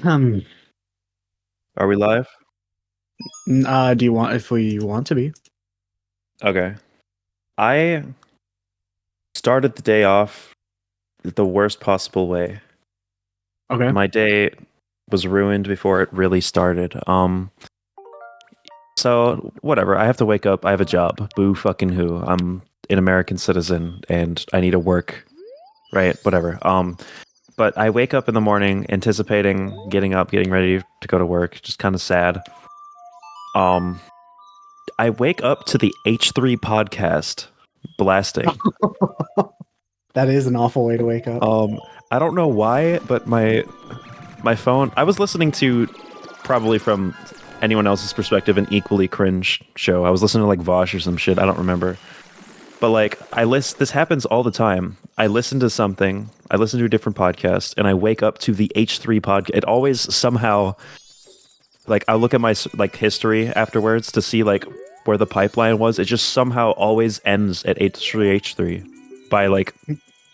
Um, Are we live? do you want if we want to be? Okay. I started the day off the worst possible way. Okay. My day was ruined before it really started. So whatever. I have to wake up. I have a job. Boo fucking who. I'm an American citizen and I need to work. Right? Whatever. But I wake up in the morning anticipating getting up, getting ready to go to work, just kind of sad. Um I wake up to the H3 podcast blasting. That is an awful way to wake up. I don't know why, but my phone. I was listening to, probably from anyone else's perspective, an equally cringe show. I was listening to like Vosh or some shit. I don't remember. But like this happens all the time. I listen to something. I listen to a different podcast, and I wake up to the H3 podcast. It always somehow, like, I look at my like history afterwards to see like where the pipeline was. It just somehow always ends at H3 by like,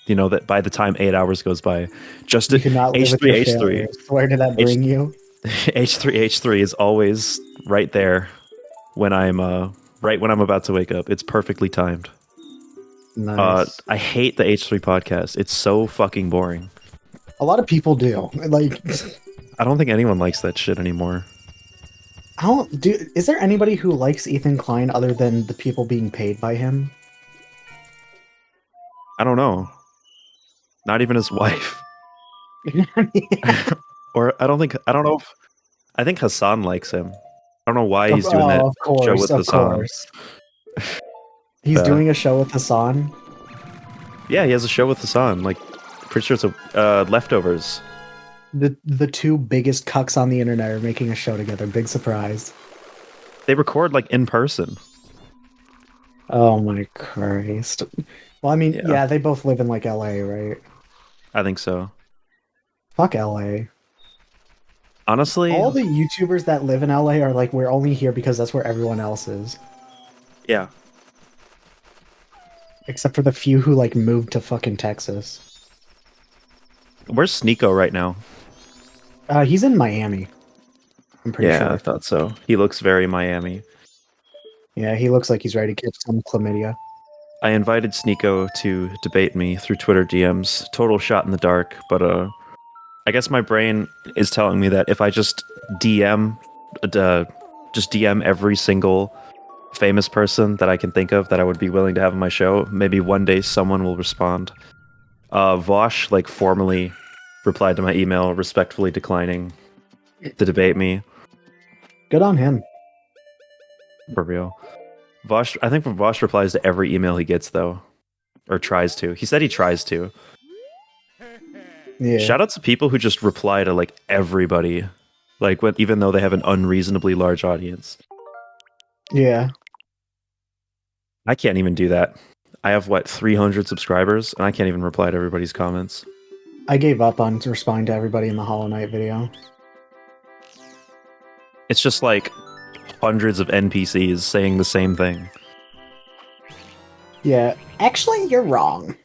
that by the time 8 hours goes by, just You cannot live with your H3 failures. Where did that bring you? H3 is always right there when I'm right when I'm about to wake up. It's perfectly timed. Nice. I hate the H3 podcast. It's so fucking boring. A lot of people do. Like, I don't think anyone likes that shit anymore. I don't do. Is there anybody who likes Ethan Klein other than the people being paid by him? I don't know. Not even his wife. Or I don't know if I think Hassan likes him. I don't know why he's doing that of course, show with of Hassan. course. He's doing a show with Hassan. Yeah, he has a show with Hassan. Like, pretty sure it's a Leftovers. The two biggest cucks on the internet are making a show together. Big surprise. They record like in person. Oh my Christ. Well, I mean, yeah, they both live in like LA, right? I think so. Fuck LA. Honestly, all the YouTubers that live in LA are like, we're only here because that's where everyone else is. Yeah. Except for the few who like moved to fucking Texas. Where's Sneeko right now? He's in Miami. I'm pretty sure. Yeah, I thought so. He looks very Miami. Yeah, he looks like he's ready to catch some chlamydia. I invited Sneeko to debate me through Twitter DMs. Total shot in the dark, but I guess my brain is telling me that if I just DM every single famous person that I can think of that I would be willing to have on my show, maybe one day someone will respond. Vosh like formally replied to my email, respectfully declining to debate me. Good on him. For real. Vosh, I think Vosh replies to every email he gets, though. Or tries to. He said he tries to. Yeah. Shout out to people who just reply to, like, everybody. Like, even though they have an unreasonably large audience. Yeah. I can't even do that. I have, 300 subscribers, and I can't even reply to everybody's comments. I gave up on responding to everybody in the Hollow Knight video. It's just, like, hundreds of NPCs saying the same thing. Yeah. Actually, you're wrong.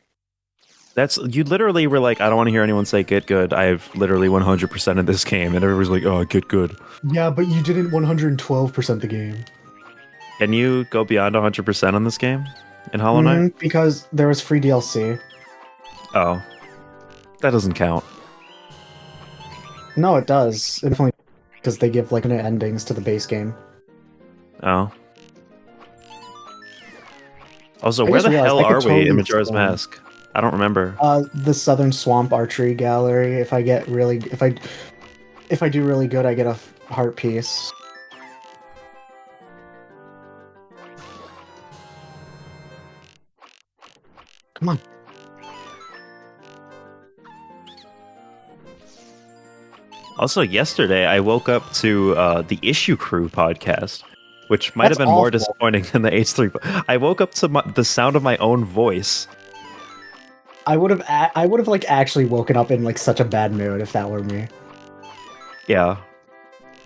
You literally were like, I don't want to hear anyone say get good. I've literally 100% of this game, and everybody's like, oh, get good. Yeah, but you didn't 112% the game. Can you go beyond 100% on this game in Hollow Knight? Because there was free DLC. Oh. That doesn't count. No, it does. Definitely, because they give like endings to the base game. Oh. Also, where the hell are we in Majora's Mask? I don't remember. The Southern Swamp Archery Gallery. If I do really good, I get a heart piece. Come on. Also, yesterday I woke up to the Issue Crew podcast, which might have been more disappointing than the H3. I woke up to the sound of my own voice. I would have like actually woken up in like such a bad mood if that were me. Yeah.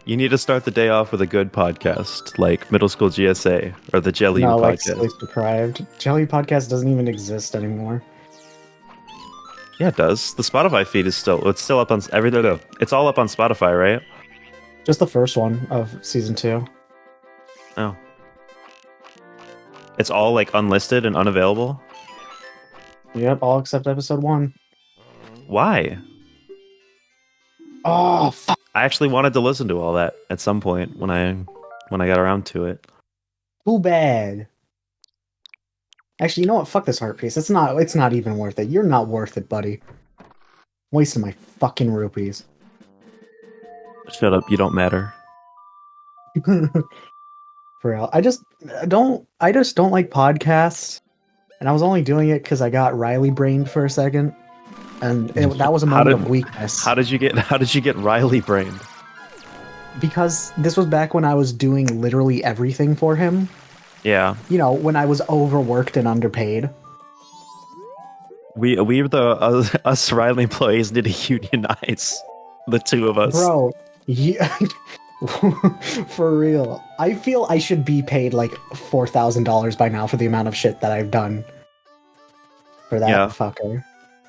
You need to start the day off with a good podcast, like Middle School GSA or the Jelly podcast. Like Sleep Deprived. Jelly podcast doesn't even exist anymore. Yeah, it does. The Spotify feed is it's still up on every no. It's all up on Spotify, right? Just the first one of season 2. Oh. It's all like unlisted and unavailable? Yep, all except episode 1. Why? Oh, fuck. I actually wanted to listen to all that at some point when I got around to it. Too bad. Actually, you know what? Fuck this heart piece. It's not even worth it. You're not worth it, buddy. Wasting my fucking rupees. Shut up, you don't matter. For real. I just don't like podcasts. And I was only doing it because I got Riley brained for a second. And that was a moment of weakness. How did you get Riley brained? Because this was back when I was doing literally everything for him. Yeah. You know, when I was overworked and underpaid. We us Riley employees need to unionize. The two of us. Bro, yeah, for real. I feel I should be paid like $4,000 by now for the amount of shit that I've done for that fucker.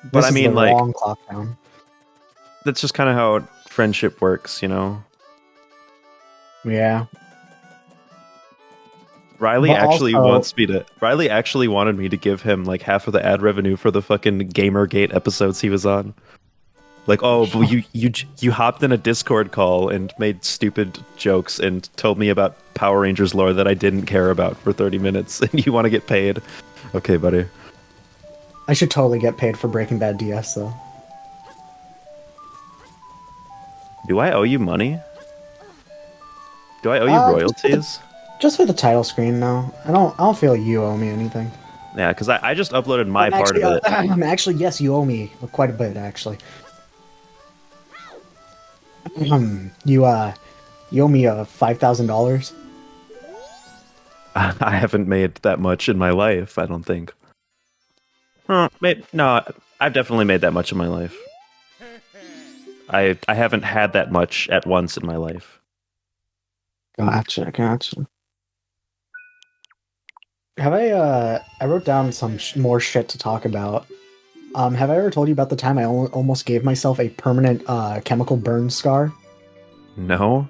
But This I is mean, the like, wrong clock down. that's just kind of how friendship works, you know? Yeah. Riley But actually also- Riley actually wanted me to give him like half of the ad revenue for the fucking Gamergate episodes he was on. Like, oh, but you hopped in a Discord call and made stupid jokes and told me about Power Rangers lore that I didn't care about for 30 minutes, and you want to get paid. Okay, buddy. I should totally get paid for Breaking Bad DS though. Do I owe you money? Do I owe you royalties? Just for the title screen, no. I don't feel you owe me anything. Yeah, because I just uploaded my part Actually, of it. actually, yes, you owe me quite a bit, actually. You owe me $5,000. I haven't made that much in my life, I don't think. No, I've definitely made that much in my life. I haven't had that much at once in my life. Gotcha. Have I wrote down some more shit to talk about. Have I ever told you about the time I almost gave myself a permanent chemical burn scar? No?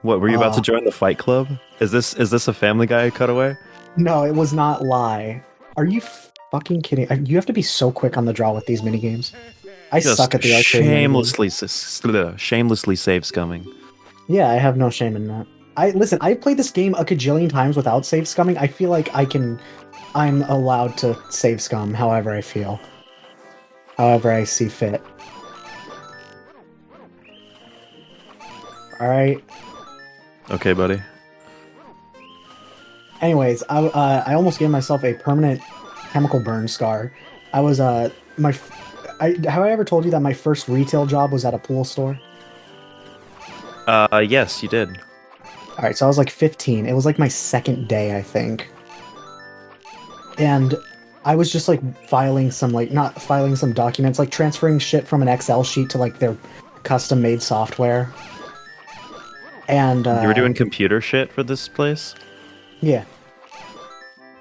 What, were you about to join the Fight Club? Is this a Family Guy cutaway? No, it was not lie. Are you fucking kidding? You have to be so quick on the draw with these minigames. I Just suck at the arcade shamelessly save scumming. Yeah, I have no shame in that. I've played this game a cajillion times without save scumming. I feel like I'm allowed to save scum however I feel. However I see fit. Alright. Okay, buddy. Anyways, I almost gave myself a permanent chemical burn scar. Have I ever told you that my first retail job was at a pool store? Yes, you did. Alright, so I was like 15. It was like my second day, I think. And I was just like not filing some documents, like transferring shit from an Excel sheet to like their custom made software. And you were doing computer shit for this place? Yeah.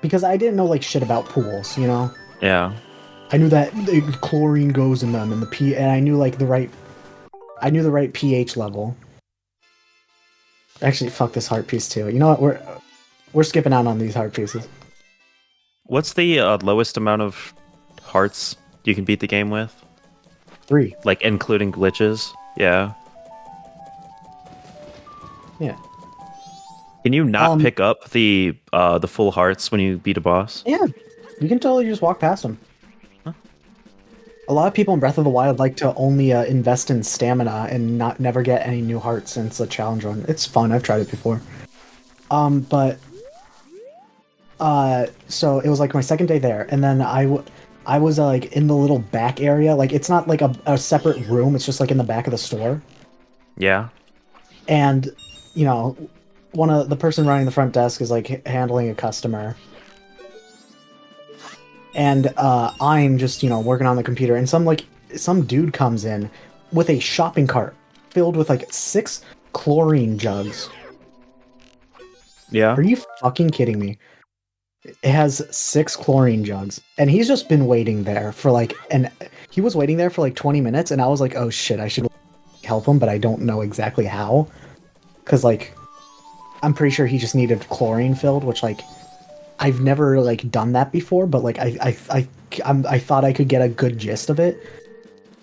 Because I didn't know like shit about pools, you know? Yeah. I knew that chlorine goes in them and and I knew like the right pH level. Actually, fuck this heart piece too. You know what? We're skipping out on these heart pieces. What's the lowest amount of hearts you can beat the game with? 3. Like including glitches? Yeah. Yeah. Can you not pick up the full hearts when you beat a boss? Yeah. You can totally just walk past them. Huh. A lot of people in Breath of the Wild like to only invest in stamina and never get any new hearts since the challenge run. It's fun. I've tried it before. So it was like my second day there, and then I was like in the little back area. Like it's not like a separate room. It's just like in the back of the store. Yeah. And you know, the person running the front desk is like handling a customer. And I'm just, working on the computer, and some dude comes in with a shopping cart filled with like 6 chlorine jugs. Yeah. Are you fucking kidding me? It has 6 chlorine jugs, and he's just been waiting there for like, and he was waiting there for like 20 minutes, and I was like, oh shit, I should help him, but I don't know exactly how, because like, I'm pretty sure he just needed chlorine filled, which like, I've never like done that before, but like, I thought I could get a good gist of it.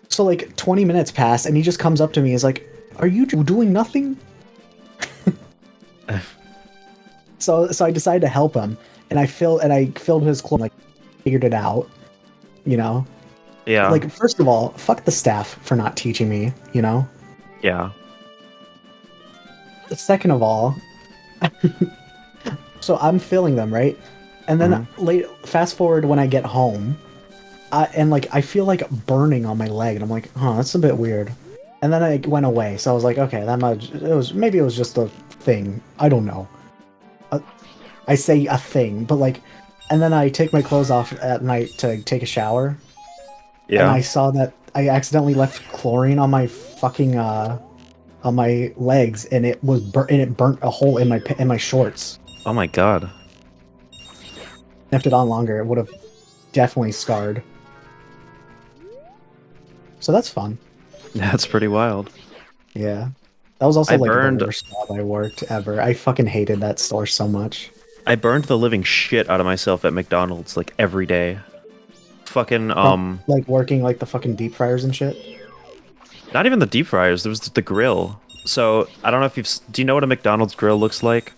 So like, 20 minutes pass, and he just comes up to me, and is like, are you doing nothing? So I decided to help him, and I filled his clothes, like figured it out, you know. Yeah. Like first of all, fuck the staff for not teaching me, you know. Yeah. Second of all, so I'm filling them right, and then fast forward when I get home, and like I feel like burning on my leg, and I'm like, huh, that's a bit weird. And then it went away, so I was like, okay, maybe it was just a thing. I don't know. I say a thing, but like, and then I take my clothes off at night to take a shower, and Yeah. I saw that I accidentally left chlorine on my fucking on my legs, and it was and it burnt a hole in my shorts. Oh my god. Left it on longer, it would have definitely scarred. So that's fun. That's pretty wild. Yeah, that was also I like the burned worst job I worked ever. I fucking hated that store so much. I burned the living shit out of myself at McDonald's like every day. Fucking Like working like the fucking deep fryers and shit. not even the deep fryers, there was the grill. So, I don't know if do you know what a McDonald's grill looks like?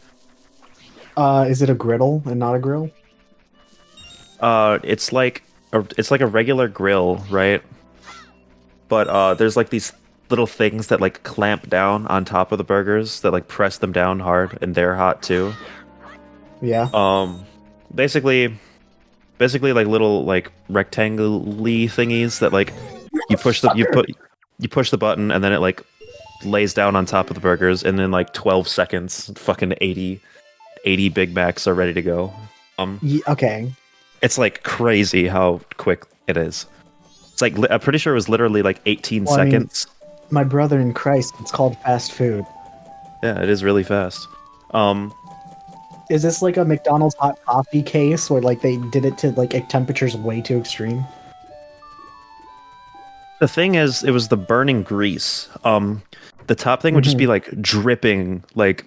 Is it a griddle and not a grill? It's like a regular grill, right? But there's like these little things that like clamp down on top of the burgers that like press them down hard, and they're hot too. Yeah. Basically like little like rectangle-y thingies that like you push the you push the button, and then it like lays down on top of the burgers, and in like 12 seconds fucking 80 Big Macs are ready to go. Okay. It's like crazy how quick it is. It's like I'm pretty sure it was literally like 18 Well, I mean, seconds. my brother in Christ, it's called fast food. Yeah, it is really fast. Is this like a McDonald's hot coffee case where like they did it to like temperatures way too extreme? The thing is, it was the burning grease. The top thing would just be like dripping, like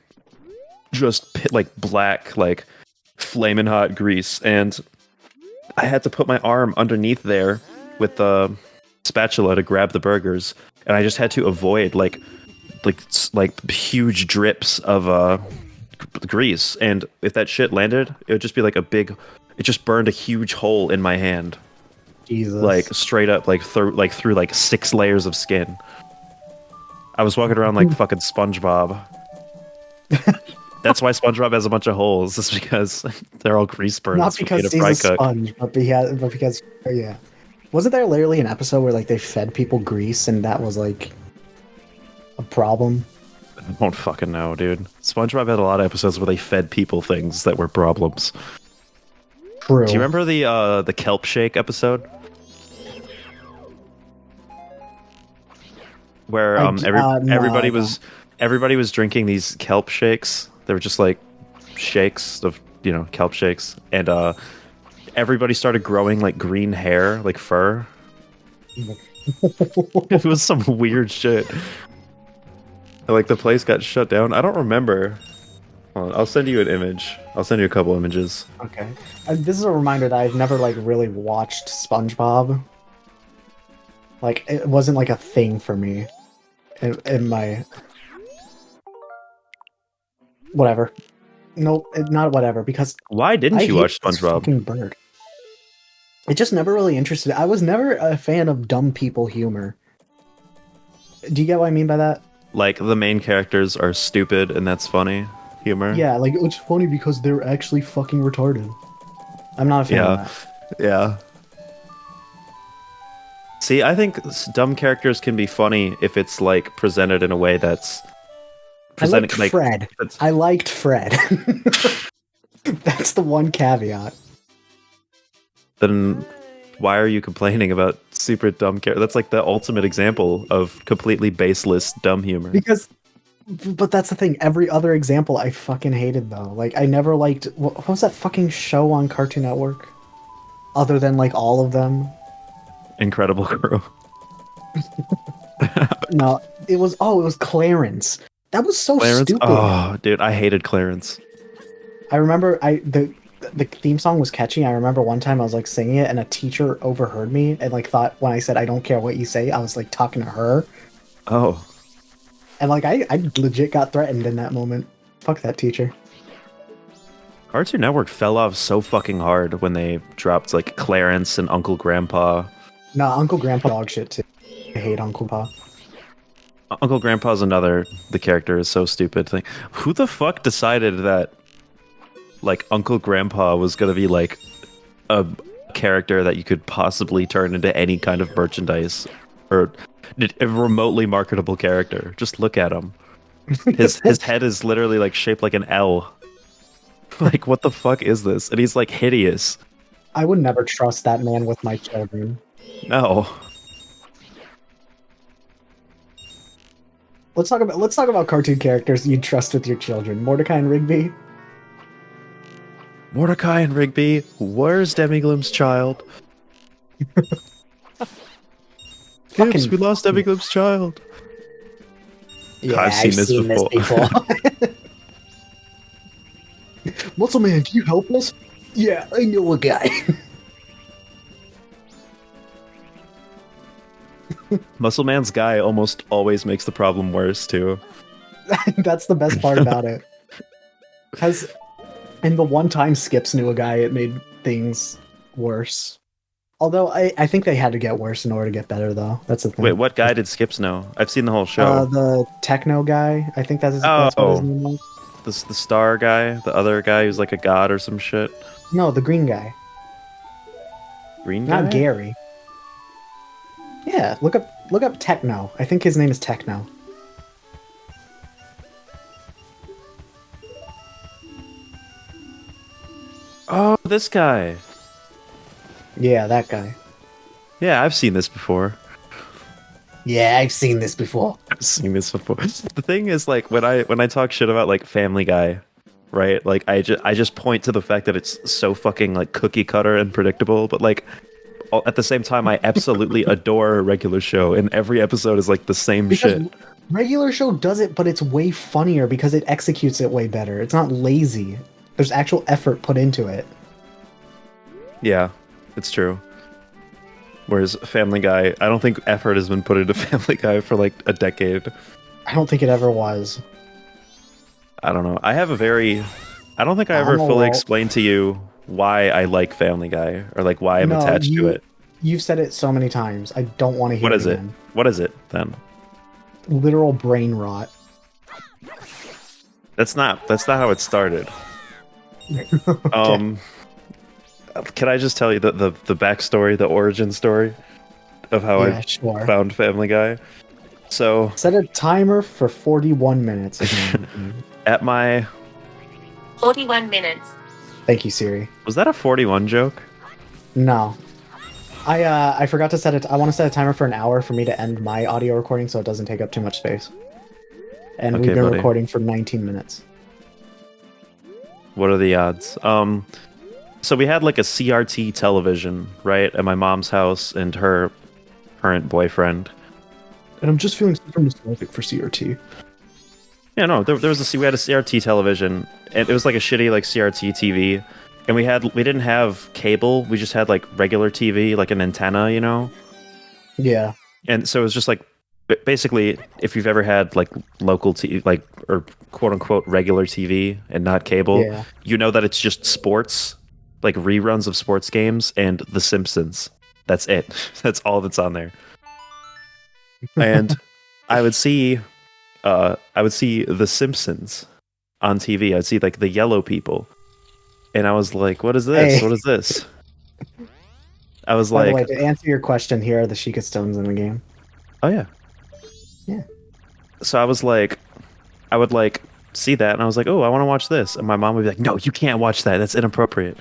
just like black, like flaming hot grease, and I had to put my arm underneath there with the spatula to grab the burgers, and I just had to avoid like huge drips of grease, and if that shit landed, it would just be like it just burned a huge hole in my hand. Jesus. Like straight up, like through like 6 layers of skin. I was walking around like fucking SpongeBob. That's why SpongeBob has a bunch of holes. It's because they're all grease burns. Not because he's a sponge, but because yeah. Wasn't there literally an episode where like they fed people grease and that was like a problem? I don't fucking know, dude. SpongeBob had a lot of episodes where they fed people things that were problems. True. Do you remember the kelp shake episode? Where everybody was drinking these kelp shakes. They were just like shakes of, kelp shakes, and everybody started growing like green hair, like fur. It was some weird shit. Like the place got shut down. I don't remember. I'll send you an image. I'll send you a couple images. Okay. This is a reminder that I've never like really watched SpongeBob. Like it wasn't like a thing for me in my whatever. Nope, not whatever, because why didn't you watch SpongeBob? Fucking bird. It just never really interested. I was never a fan of dumb people humor. Do you get what I mean by that? Like the main characters are stupid and that's funny humor. Yeah, like it's funny because they're actually fucking retarded. I'm not a fan of that. Yeah. See, I think dumb characters can be funny if it's like presented in a way that's presented Fred. I liked Fred. That's the one caveat. Then why are you complaining about super dumb characters? That's like the ultimate example of completely baseless dumb humor. Because But that's the thing. Every other example I fucking hated though. Like I never liked what was that fucking show on Cartoon Network? Other than like all of them. Incredible Crew. No, it was Clarence. That was so Clarence. stupid. Oh, dude, I hated Clarence. I remember the theme song was catchy. I remember one time I was like singing it and a teacher overheard me and like thought when I said I don't care what you say, I was like talking to her. Oh, And like I legit got threatened in that moment. Fuck that teacher. Cartoon Network fell off so fucking hard when they dropped like Clarence and Uncle Grandpa. Nah, Uncle Grandpa dog shit too. I hate Uncle Pa. Uncle Grandpa's another. The character is so stupid. Like, who the fuck decided that like Uncle Grandpa was gonna be like a character that you could possibly turn into any kind of merchandise or a remotely marketable character? Just look at him. His head is literally like shaped like an L. Like, what the fuck is this? And he's like hideous. I would never trust that man with my children. No. Let's talk about cartoon characters you'd trust with your children. Mordecai and Rigby. Mordecai and Rigby. Where's Demigloom's child? Gibbs, we lost Demigloom's child. Yeah, I've seen this before. Muscle Man, can you help us? Yeah, I know a guy. Muscle Man's guy almost always makes the problem worse too. That's the best part about it. And the one time Skips knew a guy, it made things worse. Although I think they had to get worse in order to get better, though. That's the thing. Wait, what guy did Skips know? I've seen the whole show. The techno guy. I think that's what his name was. The star guy, the other guy who's like a god or some shit. No, the green guy. Green guy? Not Gary. Yeah, look up Techno. I think his name is Techno. Oh, this guy. Yeah, that guy. Yeah, I've seen this before. Yeah, I've seen this before. I've seen this before. The thing is, like, when I talk shit about like Family Guy, right? Like, I just point to the fact that it's so fucking like cookie cutter and predictable, but like at the same time, I absolutely adore a regular show, and every episode is like the same shit. Regular show does it, but it's way funnier because it executes it way better. It's not lazy. There's actual effort put into it. Yeah, it's true. Whereas Family Guy, I don't think effort has been put into Family Guy for like a decade. I don't think it ever was. I don't know. I don't think I ever fully explained to you why I like Family Guy or like why I'm attached to it. You've said it so many times. I don't want to hear it again. What is it then? Literal brain rot. That's not how it started. Okay. Can I just tell you the backstory, the origin story of how I found Family Guy? So set a timer for 41 minutes. At my 41 minutes. Thank you, Siri. Was that a 41 joke? No. I forgot to set it. I want to set a timer for an hour for me to end my audio recording so it doesn't take up too much space. And we've been recording for 19 minutes. What are the odds? So we had like a CRT television, right, at my mom's house and her current boyfriend. And I'm just feeling super nostalgic for CRT. Yeah, no, we had a CRT television, and it was like a shitty like CRT TV, and we didn't have cable. We just had like regular TV, like an antenna, you know. Yeah. And so it was just like basically, if you've ever had like local TV, like or quote unquote regular TV and not cable, you know that it's just sports. Like reruns of sports games and The Simpsons. That's it. That's all that's on there. And I would see The Simpsons on TV. I'd see like the yellow people, and I was like, "What is this? Hey. What is this?" I was By like, the way, to answer your question, here are the Sheikah Stones in the game. Oh yeah, yeah. So I was like, I would like see that, and I was like, oh, I want to watch this, and my mom would be like, no, you can't watch that, that's inappropriate.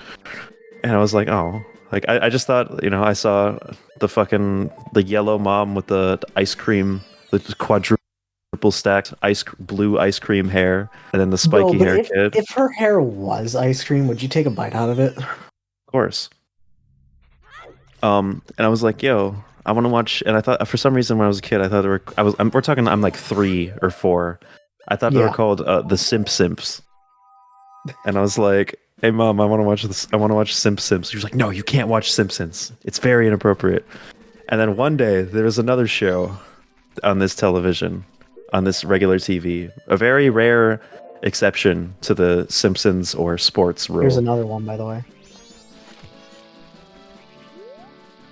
And I was like, oh, like I just thought, you know, I saw the yellow mom with the ice cream, the quadruple triple stacked blue ice cream hair, and then the Bro, spiky but hair kid. if her hair was ice cream, would you take a bite out of it? Of course. And I was like, yo, I want to watch. And I thought, for some reason, when I was a kid, I thought we're talking, I'm like 3 or 4. I thought they were Yeah. called the Simps. And I was like, hey, Mom, I want to watch this. I want to watch Simpsons. She was like, no, you can't watch Simpsons. It's very inappropriate. And then one day, there was another show on this television, on this regular TV. A very rare exception to the Simpsons or sports rule. Here's another one, by the way.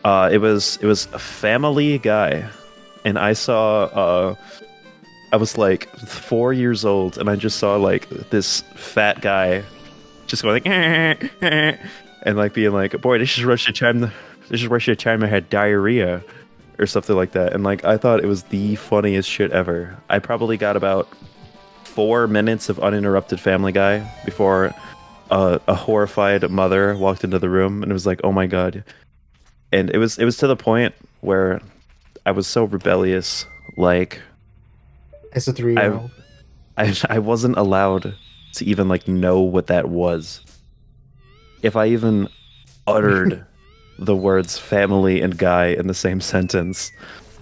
It was Family Guy, and I saw. I was like 4 years old, and I just saw like this fat guy, just going like, and like being like, "Boy, this is Russia time. This is Russia time. I had diarrhea," or something like that. And like I thought it was the funniest shit ever. I probably got about 4 minutes of uninterrupted Family Guy before a horrified mother walked into the room, and it was like, "Oh my god." And it was to the point where I was so rebellious, like It's a 3-year-old. I wasn't allowed to even like know what that was. If I even uttered the words family and guy in the same sentence,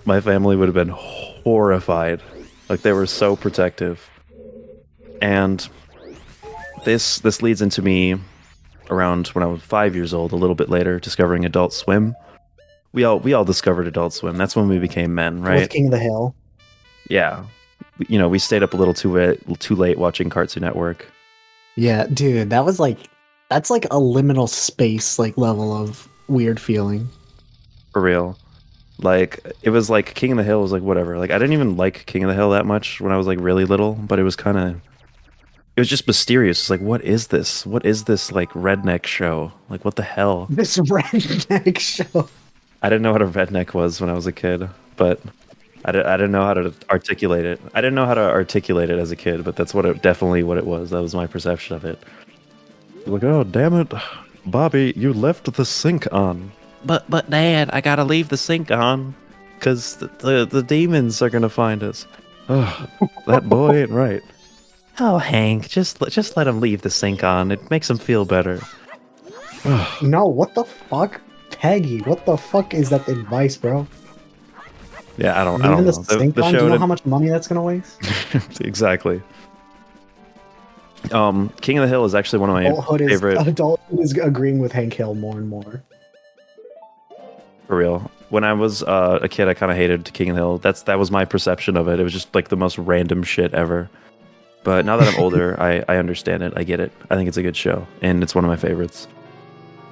my family would have been horrified. Like they were so protective. And this leads into me around when I was 5 years old, a little bit later, discovering Adult Swim. We all discovered Adult Swim. That's when we became men, right? With King of the Hill. Yeah. You know, we stayed up a little too late watching Cartoon Network. Yeah, dude, that's like a liminal space like level of weird feeling. For real. Like it was like King of the Hill was like whatever. Like I didn't even like King of the Hill that much when I was like really little, but it was just mysterious. It's like, what is this? What is this like redneck show? Like what the hell? This redneck show. I didn't know what a redneck was when I was a kid, but I didn't know how to articulate it. I didn't know how to articulate it as a kid, but that's definitely what it was. That was my perception of it. Like, oh damn it, Bobby, you left the sink on. But Dad, I gotta leave the sink on, cause the demons are gonna find us. Oh, that boy ain't right. Oh, Hank, just let him leave the sink on. It makes him feel better. No, what the fuck? Peggy, what the fuck is that advice, bro? Yeah, I don't Leaving know. the sink The on? show Do you know how much money that's gonna waste? Exactly. King of the Hill is actually one of my favorite. Adulthood is agreeing with Hank Hill more and more. For real. When I was a kid, I kind of hated King of the Hill. That was my perception of it. It was just like the most random shit ever. But now that I'm older, I understand it. I get it. I think it's a good show, and it's one of my favorites.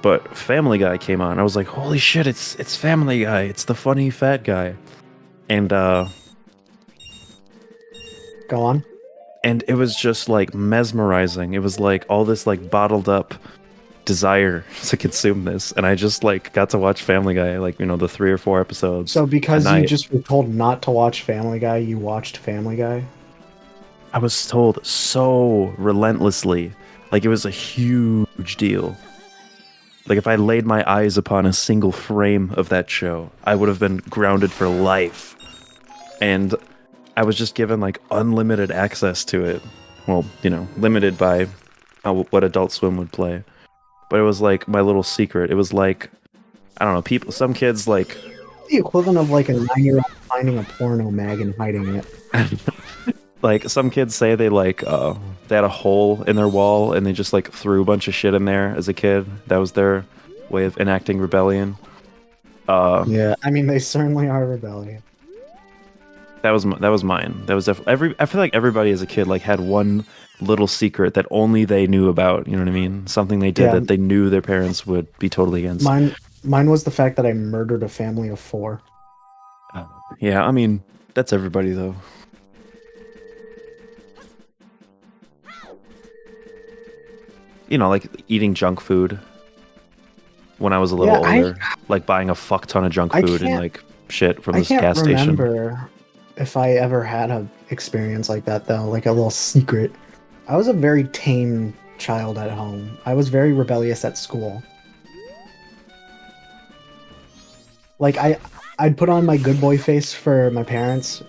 But Family Guy came on. I was like, holy shit, it's Family Guy. It's the funny fat guy. And Go on. And it was just like mesmerizing. It was like all this like bottled up desire to consume this, and I just like got to watch Family Guy, like, you know, the 3 or 4 episodes. So because a you night. just were told not to watch Family Guy, you watched Family Guy? I was told so relentlessly, like it was a huge deal. Like if I laid my eyes upon a single frame of that show, I would have been grounded for life. And I was just given like unlimited access to it. Well, you know, limited by what Adult Swim would play. But it was like my little secret. It was like, I don't know, some kids like... The equivalent of like a 9-year-old finding a porno mag and hiding it. Like some kids say they like they had a hole in their wall and they just like threw a bunch of shit in there as a kid. That was their way of enacting rebellion. Yeah, I mean they certainly are rebellion. That was mine. That was definitely I feel like everybody as a kid like had one little secret that only they knew about. You know what I mean? Something they did that they knew their parents would be totally against. Mine was the fact that I murdered a family of 4. Yeah, I mean that's everybody though. You know, like eating junk food when I was a little older, like buying a fuck ton of junk food and like shit from this gas station. I can't remember if I ever had an experience like that though, like a little secret. I was a very tame child at home. I was very rebellious at school. Like I'd put on my good boy face for my parents.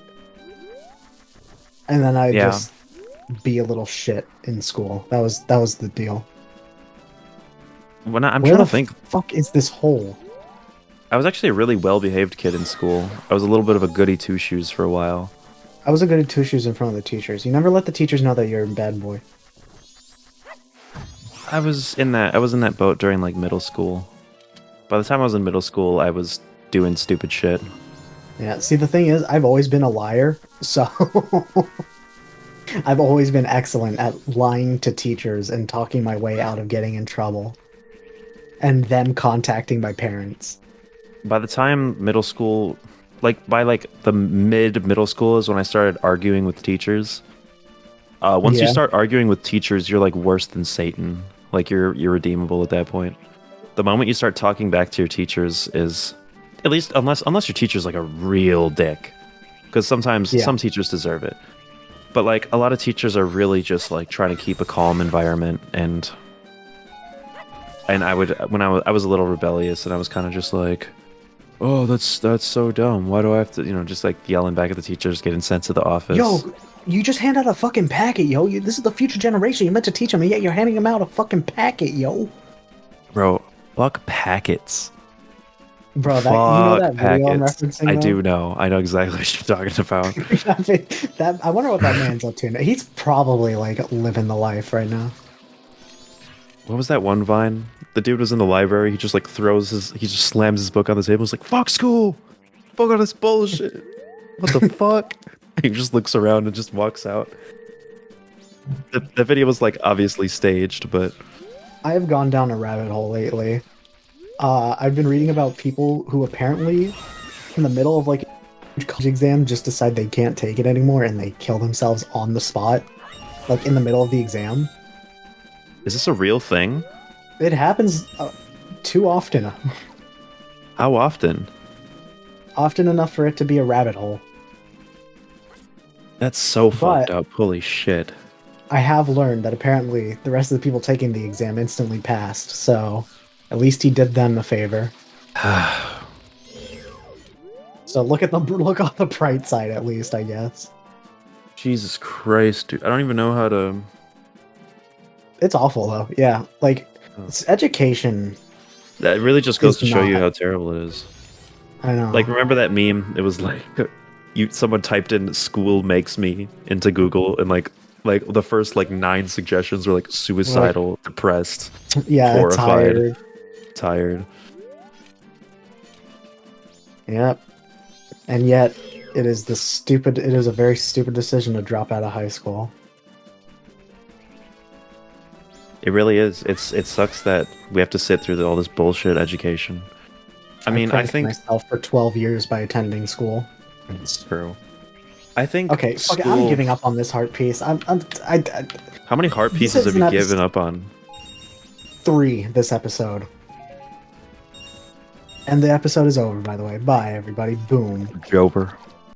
and then I Yeah. just be a little shit in school. That was the deal. When I'm Where trying the to think, fuck is this hole? I was actually a really well-behaved kid in school. I was a little bit of a goody two-shoes for a while. I was a good at two shoes in front of the teachers. You never let the teachers know that you're a bad boy. I was in that boat during like middle school. By the time I was in middle school, I was doing stupid shit. Yeah, see, the thing is, I've always been a liar, so I've always been excellent at lying to teachers and talking my way out of getting in trouble, and them contacting my parents. By the time middle school, like by like the mid middle school is when I started arguing with teachers. Once you Yeah. start arguing with teachers, you're like worse than Satan. Like you're irredeemable at that point. The moment you start talking back to your teachers is, at least unless your teacher's like a real dick, because sometimes Yeah. some teachers deserve it. But like a lot of teachers are really just like trying to keep a calm environment, and I would when I was a little rebellious, and I was kind of just like, oh, that's so dumb. Why do I have to, just like yelling back at the teachers, getting sent to the office. Yo, you just hand out a fucking packet, yo. This is the future generation. You meant to teach them, and yet you're handing them out a fucking packet, yo. Bro, fuck packets. Bro, that Fuck video I'm packets. referencing? I though? do know. I know exactly what you're talking about. I wonder what that man's up to. He's probably like living the life right now. What was that one Vine? The dude was in the library. He just like he just slams his book on the table. He's like, "Fuck school, fuck all this bullshit. What the fuck?" He just looks around and just walks out. The video was like obviously staged, but I have gone down a rabbit hole lately. I've been reading about people who apparently, in the middle of like a college exam, just decide they can't take it anymore and they kill themselves on the spot, like in the middle of the exam. is this a real thing? It happens too often. How often? Often enough for it to be a rabbit hole. That's so fucked But- up. Holy shit. I have learned that apparently the rest of the people taking the exam instantly passed, so at least he did them a favor. So look on the bright side, at least, I guess. Jesus Christ, dude. I don't even know how to. It's awful though. Yeah, like Oh. it's education. That really just goes to It's show you not. how terrible it is. I know. Like, remember that meme? It was like, someone typed in "school makes me" into Google, and like the first like 9 suggestions were like suicidal, depressed, yeah, horrified. tired. tired. Yep. And yet, it is a very stupid decision to drop out of high school. It really is. It sucks that we have to sit through all this bullshit education. I mean, I pranked think myself for 12 years by attending school. it's true. I think Okay, fuck it, I'm school- giving up on this heart piece. I How many heart This pieces is have you an given up on? 3 this episode. And the episode is over, by the way. Bye, everybody. Boom. Jober.